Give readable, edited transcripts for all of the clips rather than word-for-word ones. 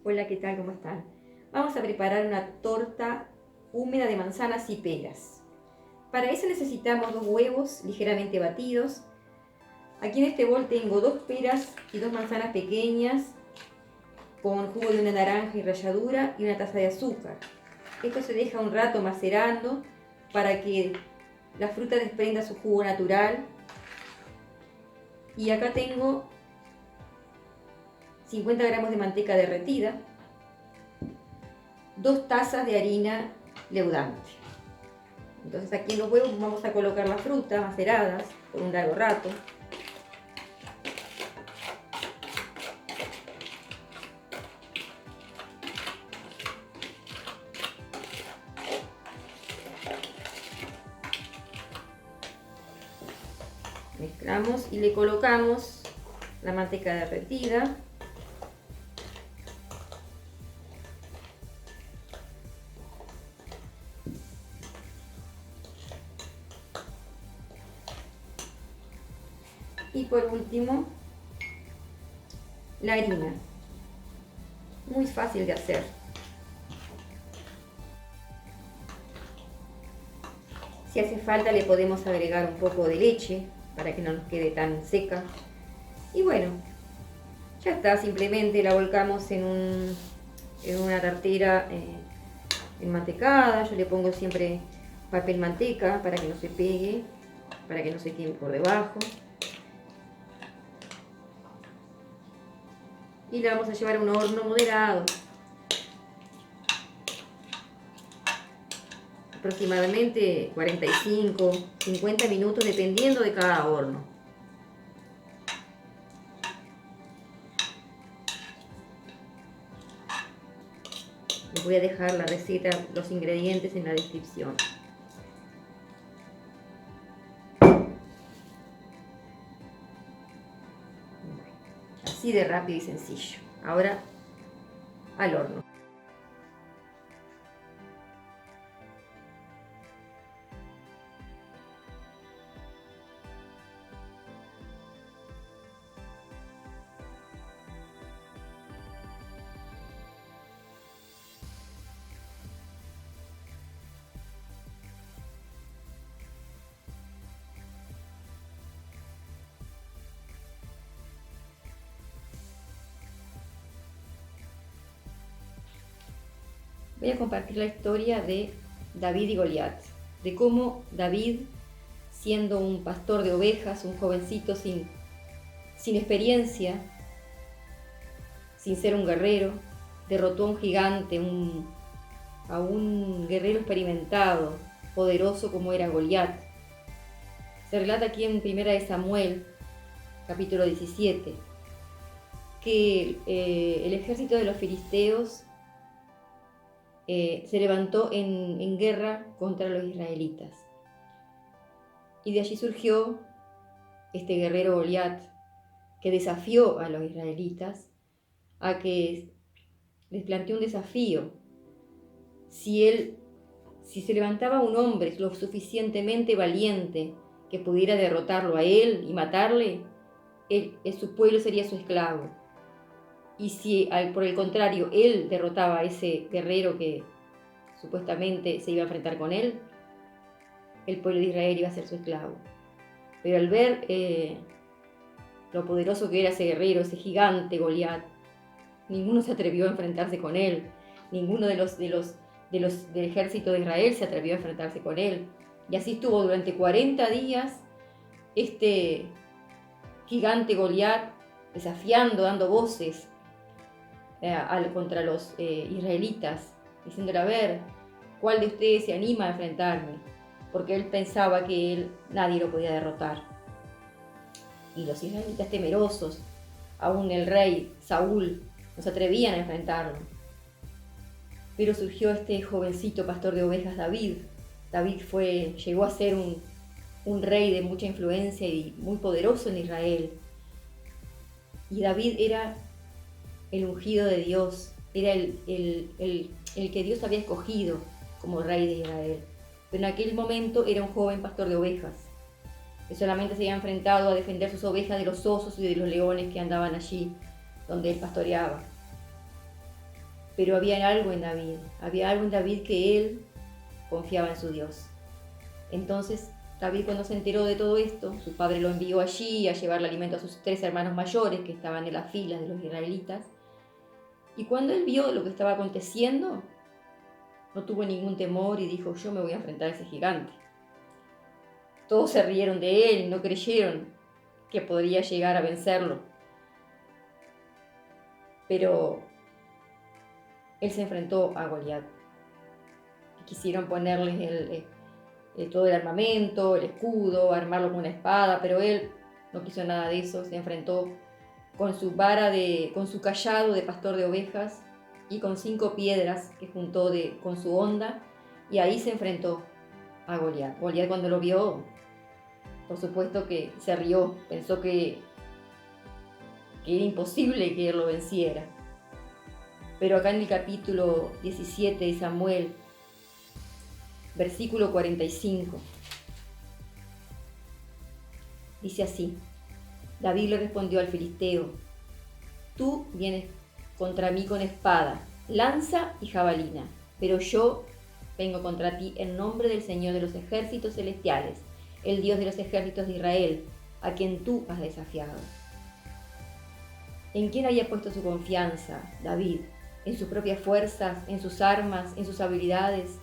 Hola, ¿qué tal? ¿Cómo están? Vamos a preparar una torta húmeda de manzanas y peras. Para eso necesitamos 2 huevos ligeramente batidos. Aquí en este bol tengo 2 peras y 2 manzanas pequeñas con jugo de una naranja y ralladura y una taza de azúcar. Esto se deja un rato macerando para que la fruta desprenda su jugo natural. Y acá tengo 50 gramos de manteca derretida, 2 tazas de harina leudante. Entonces aquí en los huevos vamos a colocar las frutas maceradas por un largo rato. Mezclamos y le colocamos la manteca derretida. Y por último, la harina. Muy fácil de hacer. Si hace falta le podemos agregar un poco de leche para que no nos quede tan seca. Y bueno, ya está, simplemente la volcamos en una tartera enmantecada. Yo le pongo siempre papel manteca para que no se pegue, para que no se queme por debajo. Y la vamos a llevar a un horno moderado. Aproximadamente 45-50 minutos dependiendo de cada horno. Les voy a dejar la receta, los ingredientes en la descripción. Así de rápido y sencillo. Ahora al horno. Voy a compartir la historia de David y Goliat, de cómo David, siendo un pastor de ovejas, un jovencito sin experiencia, sin ser un guerrero, derrotó a un gigante, a un guerrero experimentado, poderoso como era Goliat. Se relata aquí en 1 de Samuel, capítulo 17, que el ejército de los filisteos se levantó en guerra contra los israelitas. Y de allí surgió este guerrero Goliat, que desafió a los israelitas a que les planteó un desafío. Si se levantaba un hombre lo suficientemente valiente que pudiera derrotarlo a él y matarle, su pueblo sería su esclavo. Y si por el contrario él derrotaba a ese guerrero que supuestamente se iba a enfrentar con él, el pueblo de Israel iba a ser su esclavo. Pero al ver lo poderoso que era ese guerrero, ese gigante Goliat, ninguno se atrevió a enfrentarse con él. Ninguno del ejército de Israel se atrevió a enfrentarse con él. Y así estuvo durante 40 días este gigante Goliat desafiando, dando voces contra los israelitas, diciéndole: a ver, ¿cuál de ustedes se anima a enfrentarme? Porque él pensaba que nadie lo podía derrotar. Y los israelitas, temerosos, aún el rey Saúl, no se atrevían a enfrentarlo. Pero surgió este jovencito pastor de ovejas, David. David llegó a ser un rey de mucha influencia y muy poderoso en Israel. Y David era el ungido de Dios, era el que Dios había escogido como rey de Israel. Pero en aquel momento era un joven pastor de ovejas, que solamente se había enfrentado a defender sus ovejas de los osos y de los leones que andaban allí donde él pastoreaba. Pero había algo en David que él confiaba en su Dios. Entonces David, cuando se enteró de todo esto, su padre lo envió allí a llevarle alimento a sus 3 hermanos mayores que estaban en las filas de los israelitas. Y cuando él vio lo que estaba aconteciendo, no tuvo ningún temor y dijo: yo me voy a enfrentar a ese gigante. Todos se rieron de él y no creyeron que podría llegar a vencerlo. Pero él se enfrentó a Goliat. Quisieron ponerle todo el armamento, el escudo, armarlo con una espada, pero él no quiso nada de eso. Se enfrentó con su con su cayado de pastor de ovejas y con 5 piedras que juntó con su honda, y ahí se enfrentó a Goliat. Goliat, cuando lo vio, por supuesto que se rió, pensó que era imposible que él lo venciera. Pero acá en el capítulo 17 de Samuel, versículo 45, dice así: David le respondió al filisteo: tú vienes contra mí con espada, lanza y jabalina, pero yo vengo contra ti en nombre del Señor de los ejércitos celestiales, el Dios de los ejércitos de Israel, a quien tú has desafiado. ¿En quién había puesto su confianza David? ¿En sus propias fuerzas, en sus armas, en sus habilidades?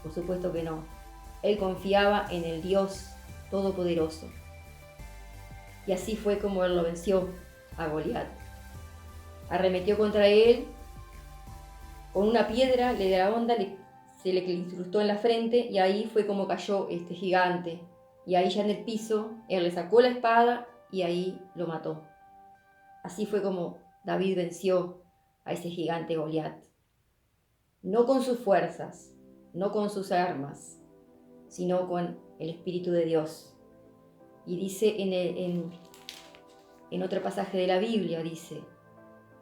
Por supuesto que no. Él confiaba en el Dios Todopoderoso. Y así fue como él lo venció a Goliat. Arremetió contra él con una piedra, le dio la onda, se le incrustó en la frente, y ahí fue como cayó este gigante. Y ahí ya en el piso, él le sacó la espada y ahí lo mató. Así fue como David venció a ese gigante Goliat. No con sus fuerzas, no con sus armas, sino con el Espíritu de Dios. Y dice en otro pasaje de la Biblia, dice,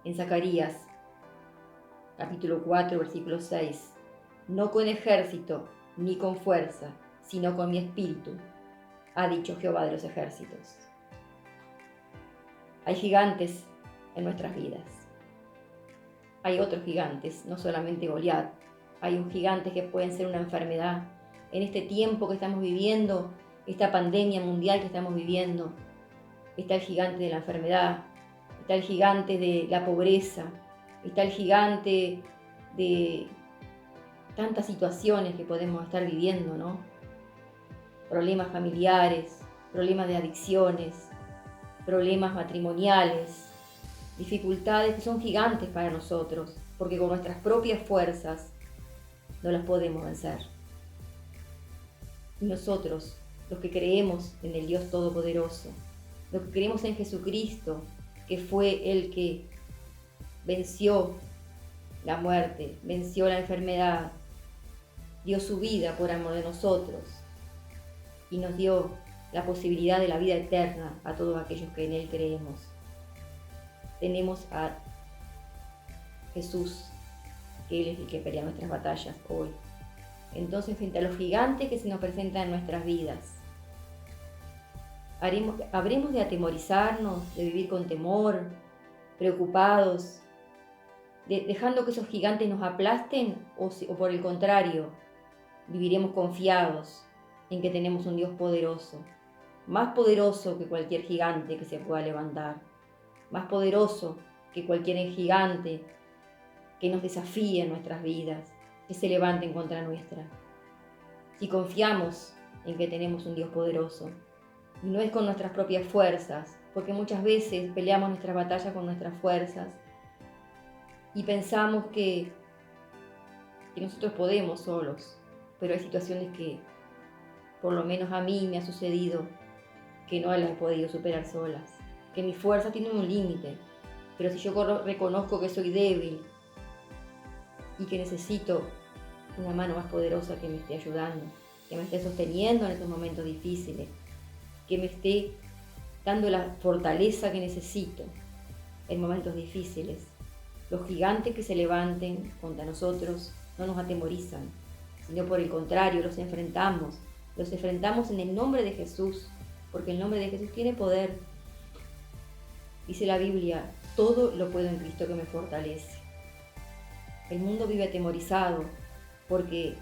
en Zacarías, capítulo 4, versículo 6, no con ejército ni con fuerza, sino con mi espíritu, ha dicho Jehová de los ejércitos. Hay gigantes en nuestras vidas. Hay otros gigantes, no solamente Goliat. Hay un gigante que pueden ser una enfermedad. En este tiempo que estamos viviendo, esta pandemia mundial que estamos viviendo, está el gigante de la enfermedad, está el gigante de la pobreza, está el gigante de tantas situaciones que podemos estar viviendo, ¿no? Problemas familiares, problemas de adicciones, problemas matrimoniales, dificultades que son gigantes para nosotros, porque con nuestras propias fuerzas no las podemos vencer. Y nosotros, los que creemos en el Dios Todopoderoso, los que creemos en Jesucristo, que fue el que venció la muerte, venció la enfermedad, dio su vida por amor de nosotros y nos dio la posibilidad de la vida eterna a todos aquellos que en Él creemos. Tenemos a Jesús, que Él es el que pelea nuestras batallas hoy. Entonces, frente a los gigantes que se nos presentan en nuestras vidas, ¿habremos de atemorizarnos, de vivir con temor, preocupados, dejando que esos gigantes nos aplasten, o por el contrario, viviremos confiados en que tenemos un Dios poderoso, más poderoso que cualquier gigante que se pueda levantar, más poderoso que cualquier gigante que nos desafíe en nuestras vidas, que se levanten contra nuestra? Si confiamos en que tenemos un Dios poderoso, y no es con nuestras propias fuerzas, porque muchas veces peleamos nuestras batallas con nuestras fuerzas y pensamos que nosotros podemos solos, pero hay situaciones que, por lo menos a mí me ha sucedido, que no las he podido superar solas, que mi fuerza tiene un límite, pero si yo reconozco que soy débil y que necesito una mano más poderosa que me esté ayudando, que me esté sosteniendo en estos momentos difíciles, que me esté dando la fortaleza que necesito en momentos difíciles, los gigantes que se levanten contra nosotros no nos atemorizan, sino por el contrario, los enfrentamos en el nombre de Jesús, porque el nombre de Jesús tiene poder. Dice la Biblia, todo lo puedo en Cristo que me fortalece. El mundo vive atemorizado porque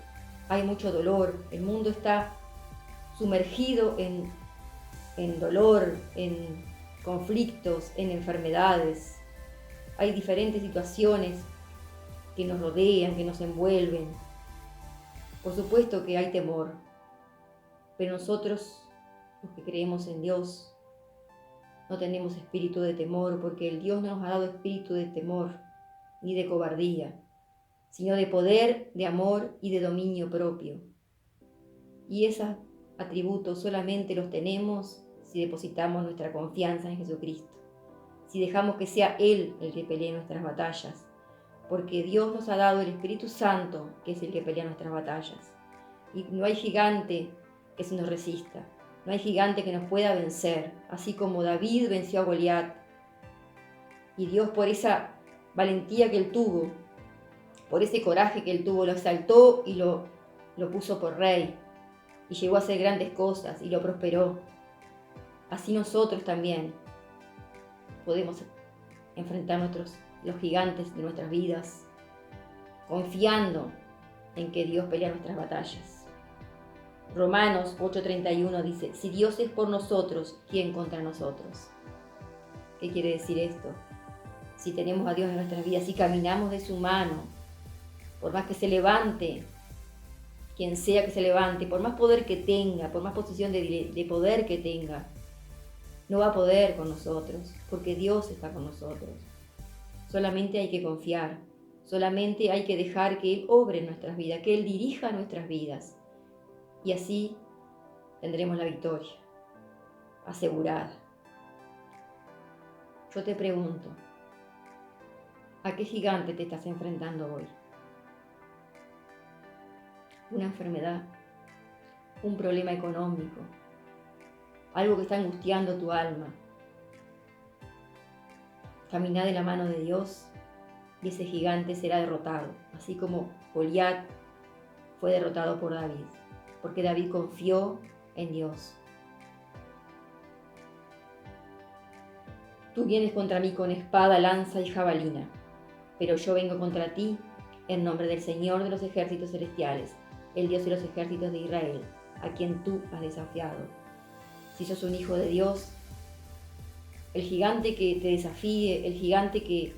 hay mucho dolor. El mundo está sumergido en dolor, en conflictos, en enfermedades. Hay diferentes situaciones que nos rodean, que nos envuelven. Por supuesto que hay temor, pero nosotros, los que creemos en Dios, no tenemos espíritu de temor, porque el Dios no nos ha dado espíritu de temor ni de cobardía, sino de poder, de amor y de dominio propio. Y esos atributos solamente los tenemos si depositamos nuestra confianza en Jesucristo, si dejamos que sea Él el que pelee nuestras batallas, porque Dios nos ha dado el Espíritu Santo, que es el que pelea nuestras batallas. Y no hay gigante que se nos resista, no hay gigante que nos pueda vencer, así como David venció a Goliat. Y Dios, por esa valentía que él tuvo, por ese coraje que él tuvo, lo exaltó y lo puso por rey, y llegó a hacer grandes cosas y lo prosperó. Así nosotros también podemos enfrentar los gigantes de nuestras vidas, confiando en que Dios pelea nuestras batallas. Romanos 8:31 dice, si Dios es por nosotros, ¿quién contra nosotros? ¿Qué quiere decir esto? Si tenemos a Dios en nuestras vidas, si caminamos de su mano, por más que se levante, quien sea que se levante, por más poder que tenga, por más posición de poder que tenga, no va a poder con nosotros, porque Dios está con nosotros. Solamente hay que confiar, solamente hay que dejar que Él obre en nuestras vidas, que Él dirija nuestras vidas. Y así tendremos la victoria asegurada. Yo te pregunto, ¿a qué gigante te estás enfrentando hoy? ¿Una enfermedad? ¿Un problema económico? ¿Algo que está angustiando tu alma? Camina de la mano de Dios y ese gigante será derrotado, así como Goliat fue derrotado por David, porque David confió en Dios. Tú vienes contra mí con espada, lanza y jabalina, pero yo vengo contra ti en nombre del Señor de los ejércitos celestiales, el Dios de los ejércitos de Israel, a quien tú has desafiado. Si sos un hijo de Dios, el gigante que te desafíe, el gigante que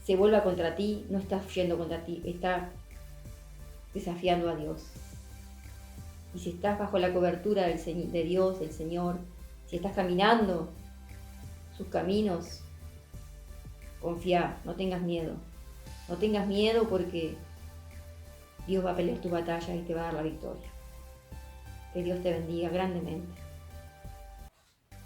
se vuelva contra ti, no está yendo contra ti, está desafiando a Dios. Y si estás bajo la cobertura de Dios, del Señor, si estás caminando sus caminos, confía, no tengas miedo. No tengas miedo porque Dios va a pelear tus batallas y te va a dar la victoria. Que Dios te bendiga grandemente.